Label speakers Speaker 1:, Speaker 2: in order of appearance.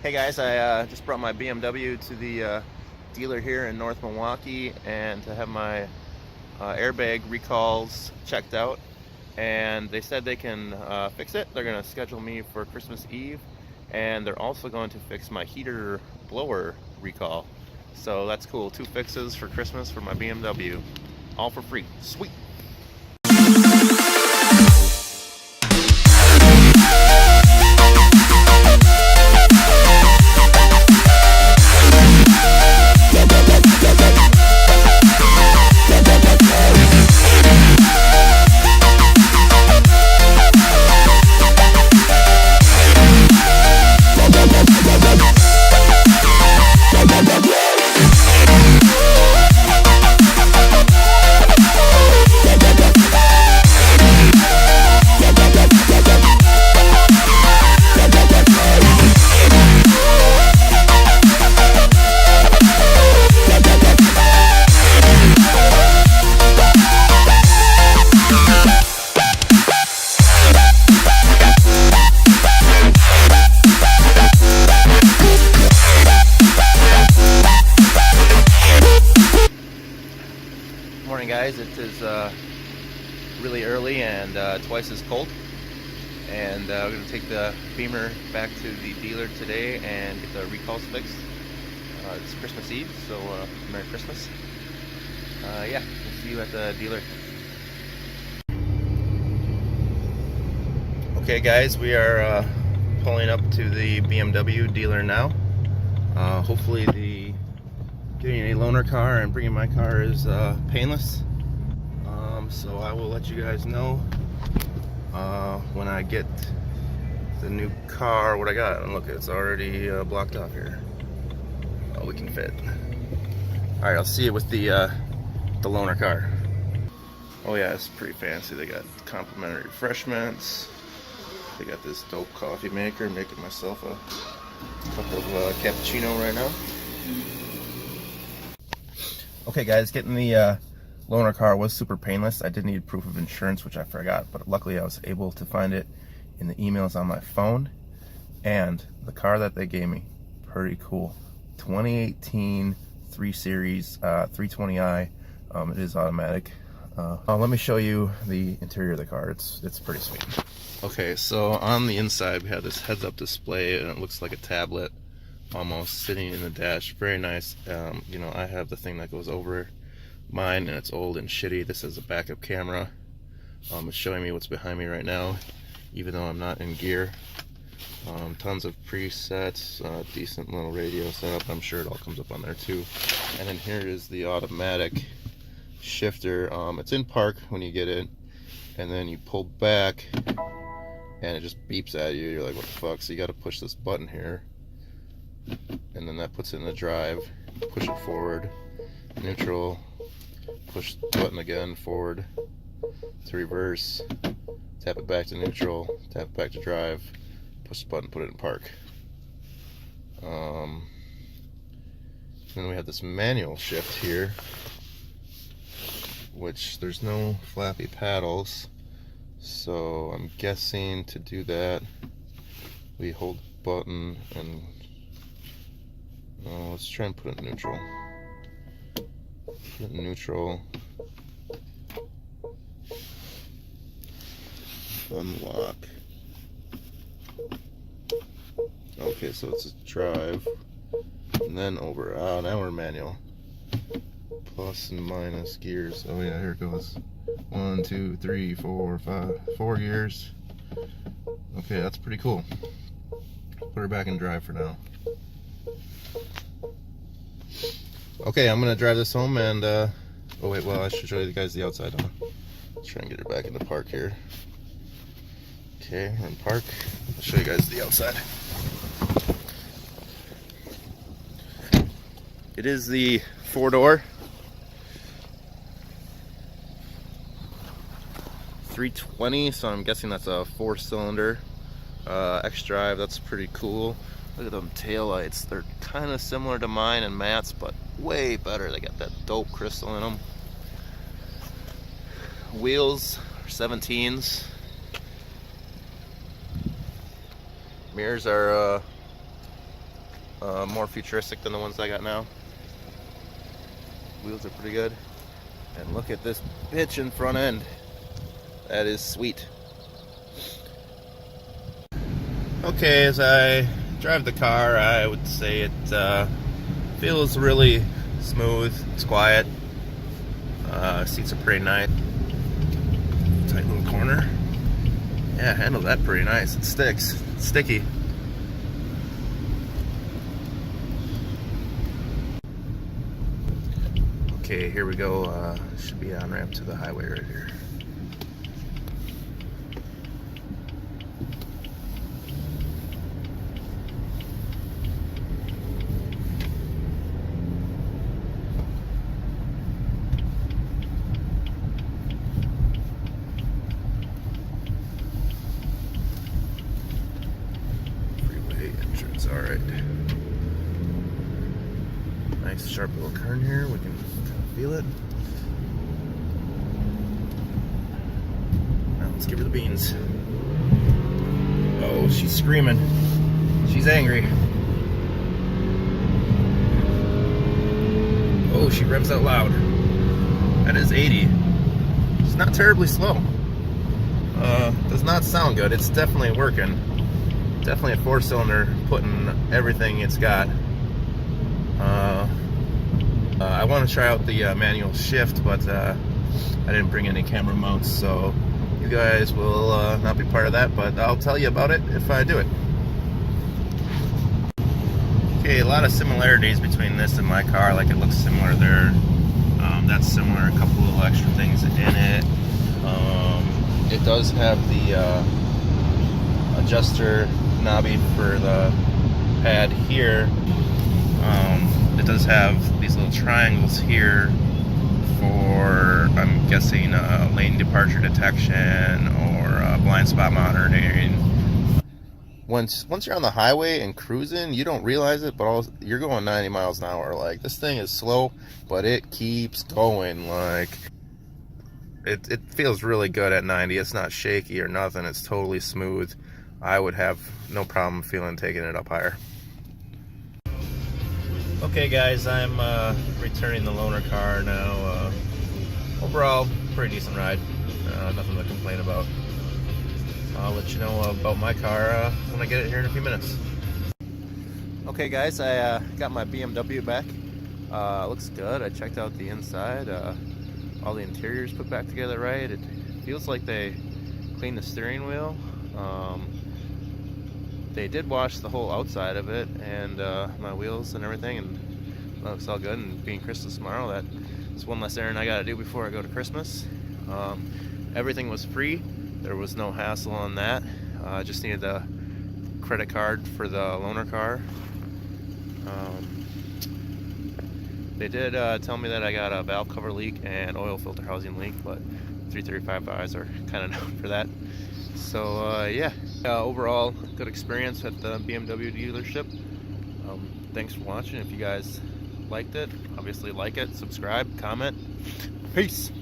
Speaker 1: Hey guys, I just brought my BMW to the dealer here in North Milwaukee and to have my airbag recalls checked out, and they said they can fix it. They're going to schedule me for Christmas Eve, and they're also going to fix my heater blower recall. So that's cool. 2 fixes for Christmas for my BMW, all for free. Sweet. Morning guys, it is really early and twice as cold, and we're going to take the Beamer back to the dealer today and get the recalls fixed. It's Christmas Eve, so Merry Christmas. Yeah, we'll see you at the dealer. Okay guys, we are pulling up to the BMW dealer now. Hopefully getting a loaner car and bringing my car is painless. So I will let you guys know when I get the new car what I got. And look, it's already blocked off here. Oh, we can fit. All right, I'll see you with the loaner car. Oh yeah, it's pretty fancy. They got complimentary refreshments. They got this dope coffee maker, making myself a cup of cappuccino right now. Okay guys, getting the loaner car was super painless. I did need proof of insurance, which I forgot, but luckily I was able to find it in the emails on my phone. And the car that they gave me, pretty cool. 2018 3 Series 320i. It is automatic. Let me show you the interior of the car. It's pretty sweet. Okay, so on the inside we have this heads-up display, and it looks like a tablet almost sitting in the dash. Very nice. You know, I have the thing that goes over mine, and it's old and shitty. This is a backup camera. It's showing me what's behind me right now, even though I'm not in gear. Tons of presets, decent little radio setup. I'm sure it all comes up on there too. And then here is the automatic shifter. It's in park when you get in, and then you pull back and it just beeps at you. You're like, what the fuck? So you got to push this button here, and then that puts it in the drive. Push it forward, neutral, push the button again, forward to reverse, tap it back to neutral, tap it back to drive, push the button, put it in park. Then we have this manual shift here, which there's no flappy paddles, so I'm guessing to do that we hold the button and let's try and put it in neutral. Put it in neutral. Unlock. Okay, so it's a drive. And then over. Oh, now we're manual. Plus and minus gears. Oh yeah, here it goes. 1, 2, 3, 4, 5. 4 gears. Okay, that's pretty cool. Put her back in drive for now. Okay, I'm gonna drive this home and oh wait, well I should show you guys the outside, huh? Let's try and get her back into park here. Okay, we're in park. I'll show you guys the outside. It is the 4-door 320, so I'm guessing that's a 4-cylinder X-Drive. That's pretty cool. Look at them taillights. They're kind of similar to mine and Matt's, but way better. They got that dope crystal in them. Wheels are 17s. Mirrors are more futuristic than the ones I got now. Wheels are pretty good. And look at this bitch in front end. That is sweet. Okay, as I drive the car, I would say it feels really smooth. It's quiet. Seats are pretty nice. Tight little corner. Yeah, handled that pretty nice. It sticks. It's sticky. Okay, here we go. Should be on ramp to the highway right here. Alright. Nice sharp little turn here. We can kind of feel it. Now let's give her the beans. Oh, she's screaming. She's angry. Oh, she revs out loud. That is 80. It's not terribly slow. Does not sound good. It's definitely working. Definitely a 4-cylinder putting everything it's got. I want to try out the manual shift, but I didn't bring any camera mounts, so you guys will not be part of that, but I'll tell you about it if I do it. Okay, a lot of similarities between this and my car. Like, it looks similar there. That's similar. A couple little extra things in it. It does have the adjuster knobby for the pad here. It does have these little triangles here for, I'm guessing, lane departure detection or blind spot monitoring. Once you're on the highway and cruising, you don't realize it, but you're going 90 miles an hour. Like, this thing is slow, but it keeps going. Like, it feels really good at 90. It's not shaky or nothing. It's totally smooth. I would have no problem taking it up higher. Okay guys, I'm returning the loaner car now. Overall, pretty decent ride. Nothing to complain about. I'll let you know about my car when I get it here in a few minutes. Okay guys, I got my BMW back. Looks good. I checked out the inside. All the interior's put back together right. It feels like they cleaned the steering wheel. They did wash the whole outside of it and my wheels and everything, and it looks all good. And being Christmas tomorrow, that's one less errand I gotta do before I go to Christmas. Everything was free. There was no hassle on that. I just needed the credit card for the loaner car. They did tell me that I got a valve cover leak and oil filter housing leak, but 335Is are kind of known for that. So yeah, overall good experience at the BMW dealership. Thanks for watching. If you guys liked it, obviously like it, subscribe, comment. Peace.